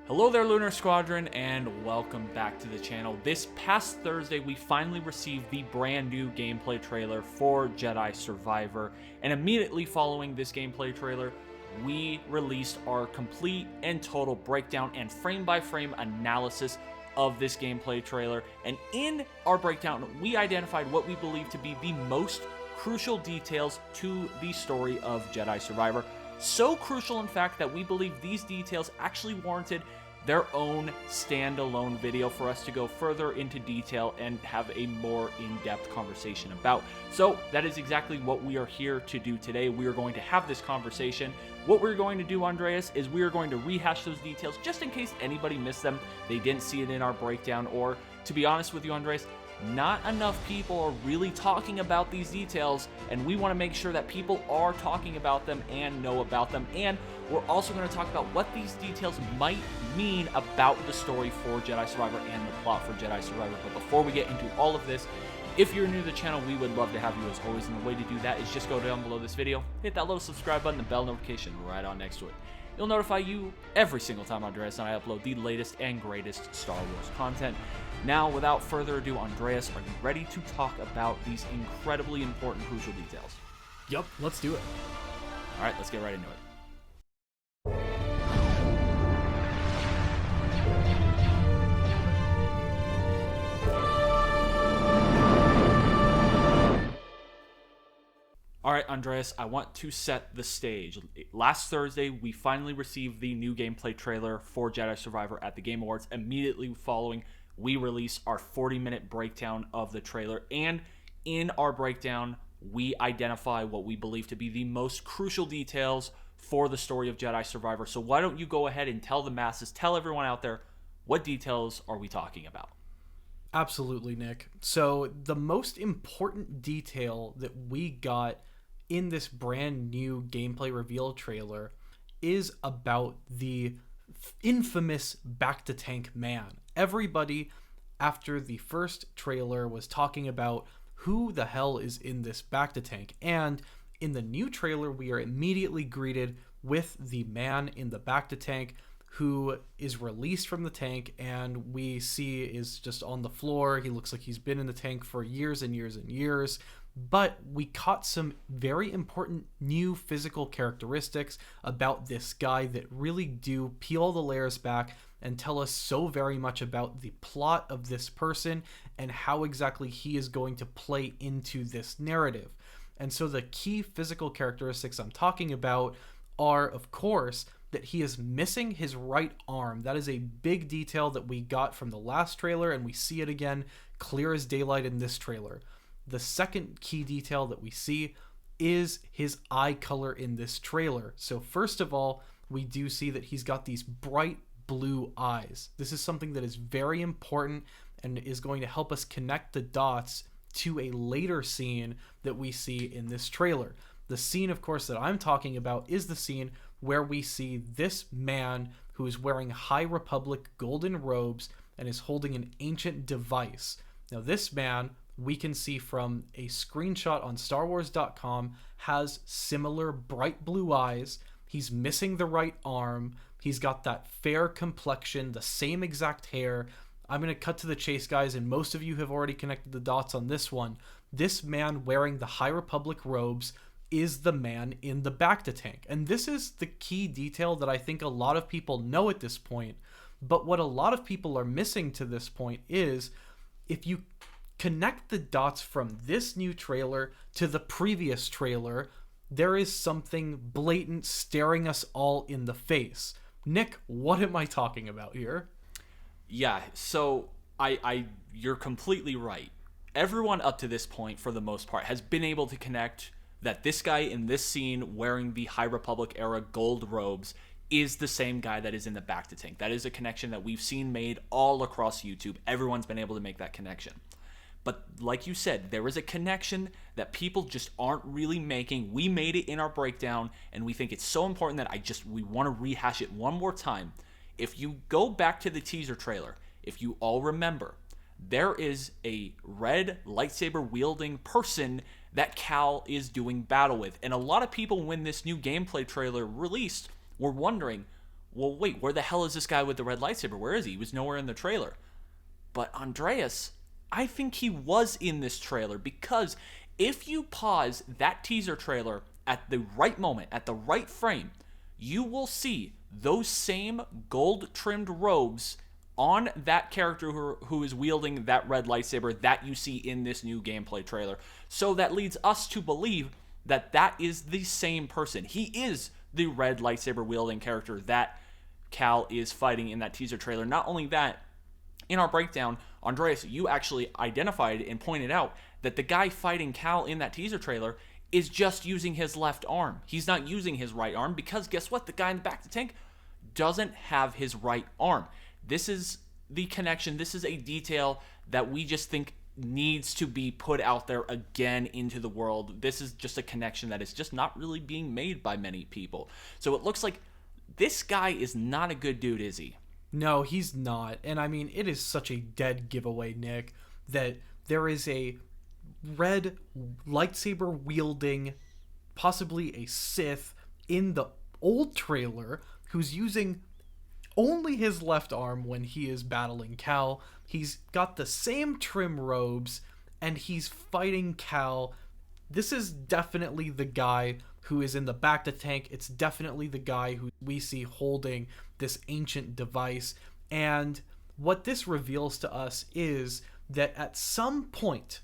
Hello there, Lunar Squadron, and welcome back to the channel. This past Thursday, we finally received the brand new gameplay trailer for Jedi Survivor, and immediately following this gameplay trailer, we released our complete and total breakdown and frame-by-frame analysis of this gameplay trailer. And in our breakdown, we identified what we believe to be the most crucial details to the story of Jedi Survivor. So crucial, in fact, that we believe these details actually warranted their own standalone video for us to go further into detail and have a more in-depth conversation about. So that is exactly what we are here to do today. We are going to have this conversation. What we're going to do, Andreas, is we are going to rehash those details just in case anybody missed them, they didn't see it in our breakdown, or to be honest with you, Andreas, not enough people are really talking about these details, and we want to make sure that people are talking about them and know about them. And we're also going to talk about what these details might mean about the story for Jedi Survivor and the plot for Jedi Survivor. But before we get into all of this, if you're new to the channel, we would love to have you as always, and the way to do that is just go down below this video, hit that little subscribe button, the bell notification right on next to it. It'll notify you every single time Andreas and I upload the latest and greatest Star Wars content. Now, without further ado, Andreas, are you ready to talk about these incredibly important, crucial details? Yup, let's do it. All right, let's get right into it. All right, Andreas, I want to set the stage. Last Thursday, we finally received the new gameplay trailer for Jedi Survivor at the Game Awards. Immediately following, we released our 40-minute breakdown of the trailer. And in our breakdown, we identify what we believe to be the most crucial details for the story of Jedi Survivor. So why don't you go ahead and tell the masses, tell everyone out there, what details are we talking about? Absolutely, Nick. So the most important detail that we got in this brand new gameplay reveal trailer is about the infamous bacta tank man. Everybody after the first trailer was talking about who the hell is in this bacta tank, and in the new trailer we are immediately greeted with the man in the bacta tank who is released from the tank, and we see is just on the floor. He looks like he's been in the tank for years and years and years. But we caught some very important new physical characteristics about this guy that really do peel the layers back and tell us so very much about the plot of this person and how exactly he is going to play into this narrative. And so the key physical characteristics I'm talking about are, of course, that he is missing his right arm. That is a big detail that we got from the last trailer, and we see it again clear as daylight in this trailer. The second key detail that we see is his eye color in this trailer. So first of all, we do see that he's got these bright blue eyes. This is something that is very important and is going to help us connect the dots to a later scene that we see in this trailer. The scene, of course, that I'm talking about is the scene where we see this man who is wearing High Republic golden robes and is holding an ancient device. Now, this man, we can see from a screenshot on StarWars.com, has similar bright blue eyes. He's missing the right arm. He's got that fair complexion, the same exact hair. I'm going to cut to the chase, guys, and most of you have already connected the dots on this one. This man wearing the High Republic robes is the man in the bacta tank. And this is the key detail that I think a lot of people know at this point. But what a lot of people are missing to this point is, if you connect the dots from this new trailer to the previous trailer, there is something blatant staring us all in the face. Nick, what am I talking about here? Yeah, so you're completely right. Everyone up to this point, for the most part, has been able to connect that this guy in this scene wearing the High Republic era gold robes is the same guy that is in the bacta tank. That is a connection that we've seen made all across YouTube. Everyone's been able to make that connection. But like you said, there is a connection that people just aren't really making. We made it in our breakdown, and we think it's so important that we want to rehash it one more time. If you go back to the teaser trailer, if you all remember, there is a red lightsaber wielding person that Cal is doing battle with. And a lot of people, when this new gameplay trailer released, were wondering, well, wait, where the hell is this guy with the red lightsaber? Where is he? He was nowhere in the trailer. But Andreas, I think he was in this trailer, because if you pause that teaser trailer at the right moment, at the right frame, you will see those same gold-trimmed robes on that character who is wielding that red lightsaber that you see in this new gameplay trailer. So that leads us to believe that that is the same person. He is the red lightsaber wielding character that Cal is fighting in that teaser trailer. Not only that, in our breakdown, Andreas, you actually identified and pointed out that the guy fighting Cal in that teaser trailer is just using his left arm. He's not using his right arm, because guess what? The guy in the back of the tank doesn't have his right arm. This is the connection. This is a detail that we just think needs to be put out there again into the world. This is just a connection that is just not really being made by many people. So it looks like this guy is not a good dude, is he? No, he's not. And I mean, it is such a dead giveaway, Nick, that there is a red lightsaber wielding, possibly a Sith, in the old trailer who's using only his left arm when he is battling Cal. He's got the same trim robes, and he's fighting Cal. This is definitely the guy who is in the bacta tank. It's definitely the guy who we see holding this ancient device. And what this reveals to us is that at some point,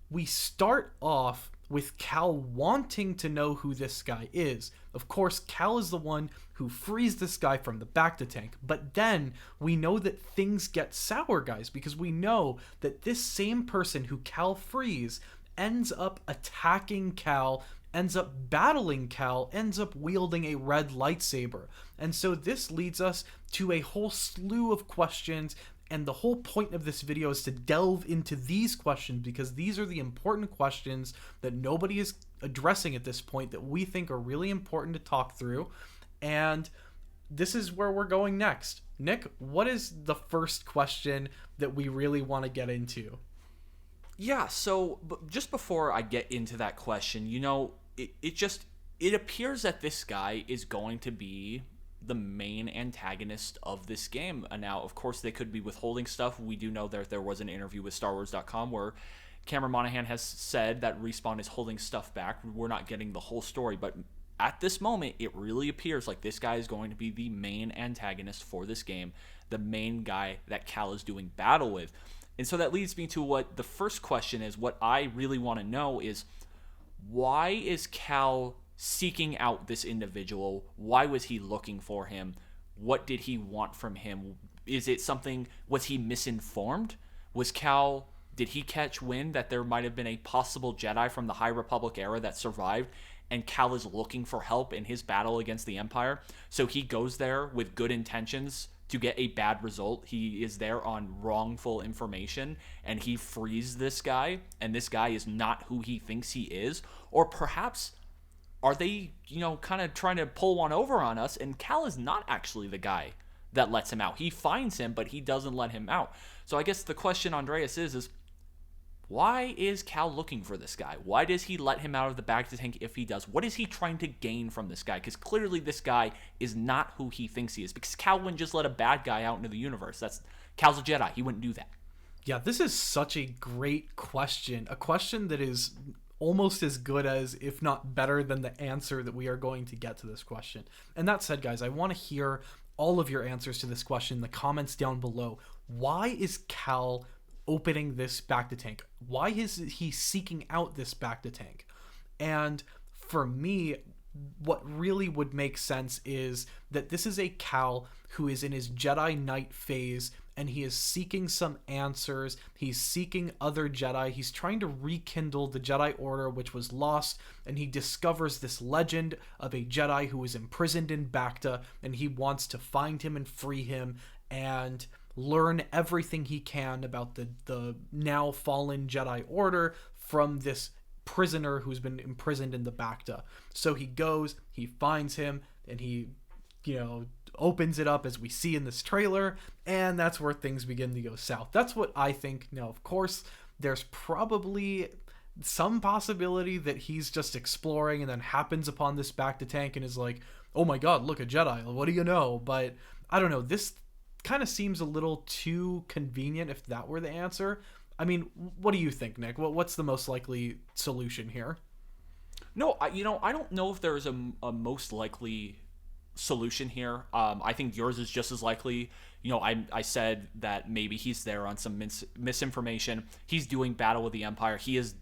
we start off with Cal wanting to know who this guy is. Of course, Cal is the one who frees this guy from the bacta tank, but then we know that things get sour, guys, because we know that this same person who Cal frees ends up attacking Cal, ends up battling Cal, ends up wielding a red lightsaber. And so this leads us to a whole slew of questions, and the whole point of this video is to delve into these questions, because these are the important questions that nobody is addressing at this point that we think are really important to talk through. And this is where we're going next. Nick, what is the first question that we really want to get into? Yeah, so just before I get into that question, it appears that this guy is going to be the main antagonist of this game. And now, of course, they could be withholding stuff. We do know that there was an interview with StarWars.com where Cameron Monaghan has said that Respawn is holding stuff back. We're not getting the whole story, but at this moment, it really appears like this guy is going to be the main antagonist for this game, the main guy that Cal is doing battle with. And so that leads me to what the first question is. What I really want to know is, why is Cal seeking out this individual? Why was he looking for him? What did he want from him? Is it something, was he misinformed? Did he catch wind that there might have been a possible Jedi from the High Republic era that survived, and Cal is looking for help in his battle against the Empire? So he goes there with good intentions to get a bad result. He is there on wrongful information, and he frees this guy, and this guy is not who he thinks he is. Or perhaps are they, kind of trying to pull one over on us, and Cal is not actually the guy that lets him out. He finds him, but he doesn't let him out. So I guess the question, Andreas, is why is Cal looking for this guy? Why does he let him out of the bacta tank if he does? What is he trying to gain from this guy? Because clearly this guy is not who he thinks he is. Because Cal wouldn't just let a bad guy out into the universe. Cal's a Jedi. He wouldn't do that. Yeah, this is such a great question. A question that is almost as good as, if not better than, the answer that we are going to get to this question. And that said, guys, I want to hear all of your answers to this question in the comments down below. Why is Cal opening this bacta tank? Why is he seeking out this bacta tank? And for me, what really would make sense is that this is a Cal who is in his Jedi Knight phase, and he is seeking some answers. He's seeking other Jedi. He's trying to rekindle the Jedi Order, which was lost, and he discovers this legend of a Jedi who is imprisoned in bacta, and he wants to find him and free him and learn everything he can about the now fallen Jedi Order from this prisoner who's been imprisoned in the bacta. So he goes, he finds him, and he, opens it up as we see in this trailer, and that's where things begin to go south. That's what I think. Now, of course, there's probably some possibility that he's just exploring and then happens upon this bacta tank and is like, oh my god, look, a Jedi, what do you know? But I don't know, this kind of seems a little too convenient if that were the answer. I mean, what do you think, Nick? What's the most likely solution here? No, I don't know if there's a most likely solution here. I think yours is just as likely. I said that maybe he's there on some misinformation. He's doing battle with the Empire. He is,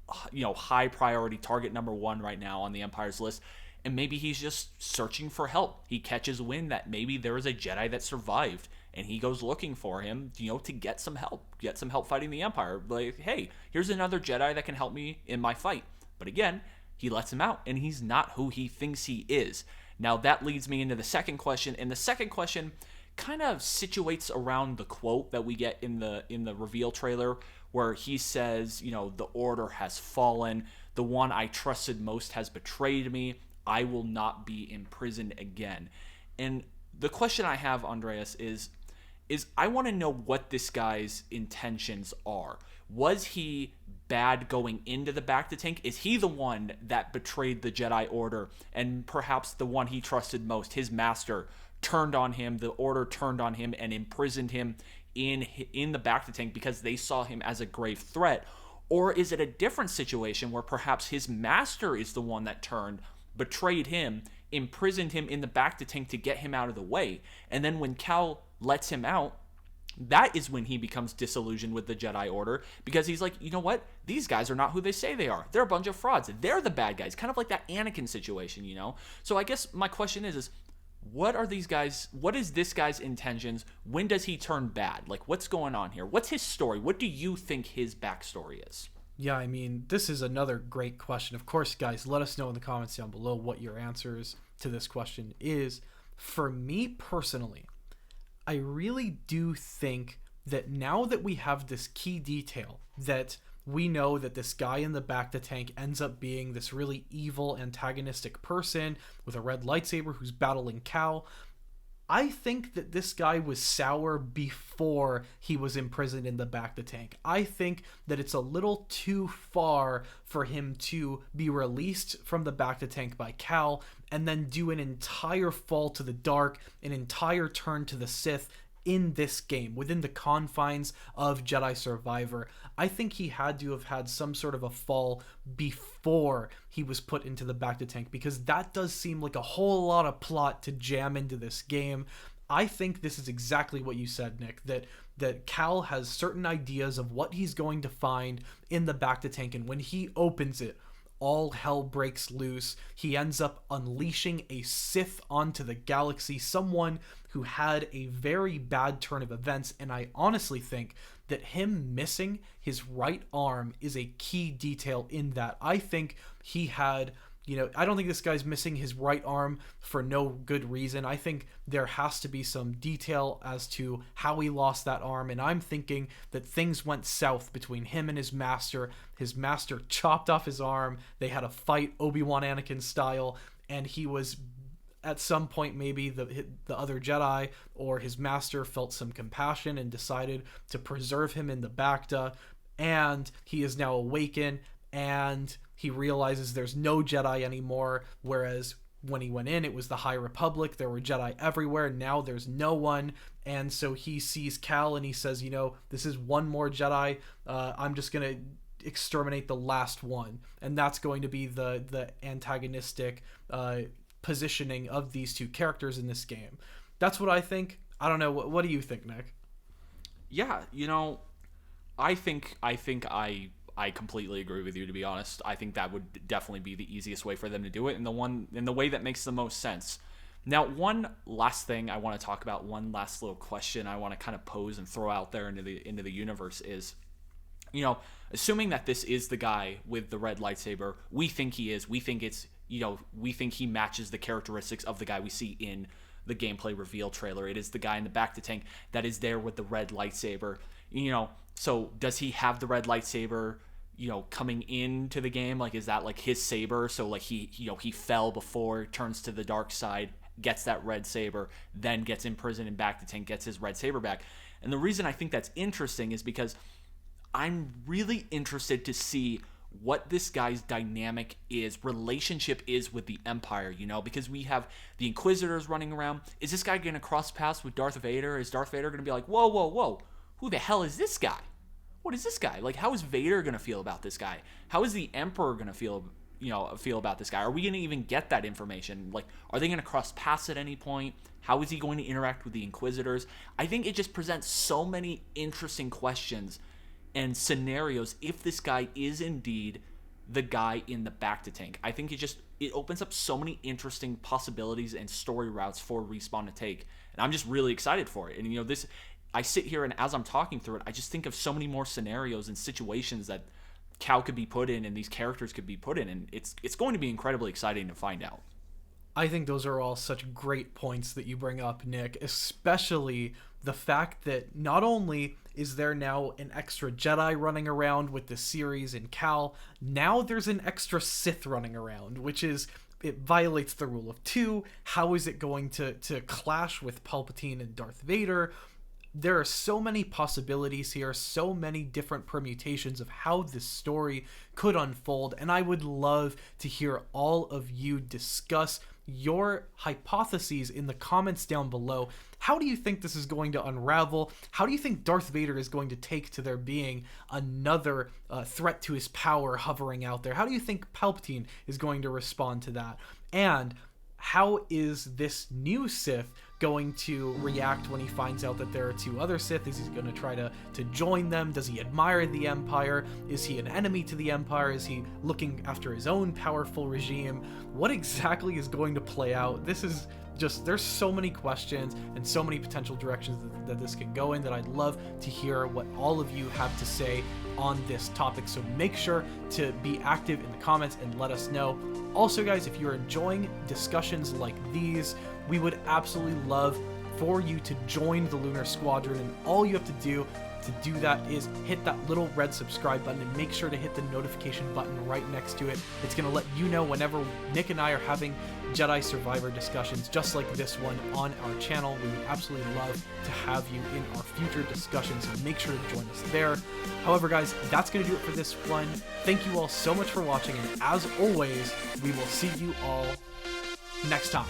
high priority target number one right now on the Empire's list. And maybe he's just searching for help. He catches wind that maybe there is a Jedi that survived, and he goes looking for him, to get some help fighting the Empire. Like, hey, here's another Jedi that can help me in my fight. But again, he lets him out, and he's not who he thinks he is. Now, that leads me into the second question, and the second question kind of situates around the quote that we get in the reveal trailer, where he says, the Order has fallen. The one I trusted most has betrayed me. I will not be imprisoned again. And the question I have, Andreas, is I want to know what this guy's intentions are. Was he bad going into the bacta tank? Is he the one that betrayed the Jedi Order, and perhaps the one he trusted most, his master, turned on him, the Order turned on him and imprisoned him in the bacta tank because they saw him as a grave threat? Or is it a different situation where perhaps his master is the one that turned, betrayed him, imprisoned him in the bacta tank to get him out of the way, and then when Cal lets him out, that is when he becomes disillusioned with the Jedi Order, because he's like, you know what? These guys are not who they say they are. They're a bunch of frauds. They're the bad guys. Kind of like that Anakin situation, So I guess my question is what is this guy's intentions? When does he turn bad? Like, what's going on here? What's his story? What do you think his backstory is? Yeah, I mean, this is another great question. Of course, guys, let us know in the comments down below what your answers to this question is. For me personally, I really do think that now that we have this key detail, that we know that this guy in the bacta tank ends up being this really evil, antagonistic person with a red lightsaber who's battling Cal, I think that this guy was sour before he was imprisoned in the bacta tank. I think that it's a little too far for him to be released from the bacta tank by Cal and then do an entire fall to the dark, an entire turn to the Sith in this game, within the confines of Jedi Survivor. I think he had to have had some sort of a fall before he was put into the bacta tank, because that does seem like a whole lot of plot to jam into this game. I think this is exactly what you said, Nick, that Cal has certain ideas of what he's going to find in the bacta tank, and when he opens it, all hell breaks loose. He ends up unleashing a Sith onto the galaxy, someone who had a very bad turn of events, and I honestly think that him missing his right arm is a key detail in that. I think he had, I don't think this guy's missing his right arm for no good reason. I think there has to be some detail as to how he lost that arm, and I'm thinking that things went south between him and his master. His master chopped off his arm. They had a fight, Obi-Wan Anakin style, and he was, at some point, maybe the other Jedi or his master felt some compassion and decided to preserve him in the bacta, and he is now awakened, and he realizes there's no Jedi anymore, whereas when he went in, it was the High Republic. There were Jedi everywhere. Now there's no one. And so he sees Cal and he says, this is one more Jedi. I'm just going to exterminate the last one. And that's going to be the antagonistic positioning of these two characters in this game. That's what I think. I don't know. What do you think, Nick? Yeah, I think I completely agree with you, to be honest. I think that would definitely be the easiest way for them to do it, and the way that makes the most sense. Now, one last thing I want to talk about, one last little question I want to kind of pose and throw out there into the universe is, assuming that this is the guy with the red lightsaber, we think he is. We think it's, we think he matches the characteristics of the guy we see in the gameplay reveal trailer. It is the guy in the bacta tank that is there with the red lightsaber. So does he have the red lightsaber, coming into the game? Like, is that like his saber? So like he fell before, turns to the dark side, gets that red saber, then gets imprisoned in bacta tank, gets his red saber back. And the reason I think that's interesting is because I'm really interested to see what this guy's dynamic relationship is with the Empire, because we have the Inquisitors running around. Is this guy going to cross paths with Darth Vader? Is Darth Vader going to be like, whoa, whoa, whoa, who the hell is this guy? What is this guy? Like, how is Vader going to feel about this guy? How is the Emperor going to feel about this guy? Are we going to even get that information? Like, are they going to cross paths at any point? How is he going to interact with the Inquisitors? I think it just presents so many interesting questions and scenarios if this guy is indeed the guy in the bacta tank. I think it opens up so many interesting possibilities and story routes for Respawn to take, and I'm just really excited for it. And I sit here, and as I'm talking through it, I just think of so many more scenarios and situations that Cal could be put in and these characters could be put in, and it's going to be incredibly exciting to find out. I think those are all such great points that you bring up, Nick, especially the fact that not only is there now an extra Jedi running around with the series in Cal, now there's an extra Sith running around, which it violates the rule of two. How is it going to clash with Palpatine and Darth Vader? There are so many possibilities here, so many different permutations of how this story could unfold, and I would love to hear all of you discuss your hypotheses in the comments down below. How do you think this is going to unravel? How do you think Darth Vader is going to take to there being another threat to his power hovering out there? How do you think Palpatine is going to respond to that? And how is this new Sith going to react when he finds out that there are two other Sith? Is he going to try to join them? Does he admire the Empire? Is he an enemy to the Empire? Is he looking after his own powerful regime? What exactly is going to play out? This is just, there's so many questions and so many potential directions that this can go in that I'd love to hear what all of you have to say on this topic. So make sure to be active in the comments and let us know. Also, guys, if you're enjoying discussions like these, we would absolutely love for you to join the Lunar Squadron, and all you have to do that is hit that little red subscribe button and make sure to hit the notification button right next to it. It's going to let you know whenever Nick and I are having Jedi Survivor discussions just like this one on our channel. We would absolutely love to have you in our future discussions, so make sure to join us there. However, guys, that's going to do it for this one. Thank you all so much for watching, and as always, we will see you all next time.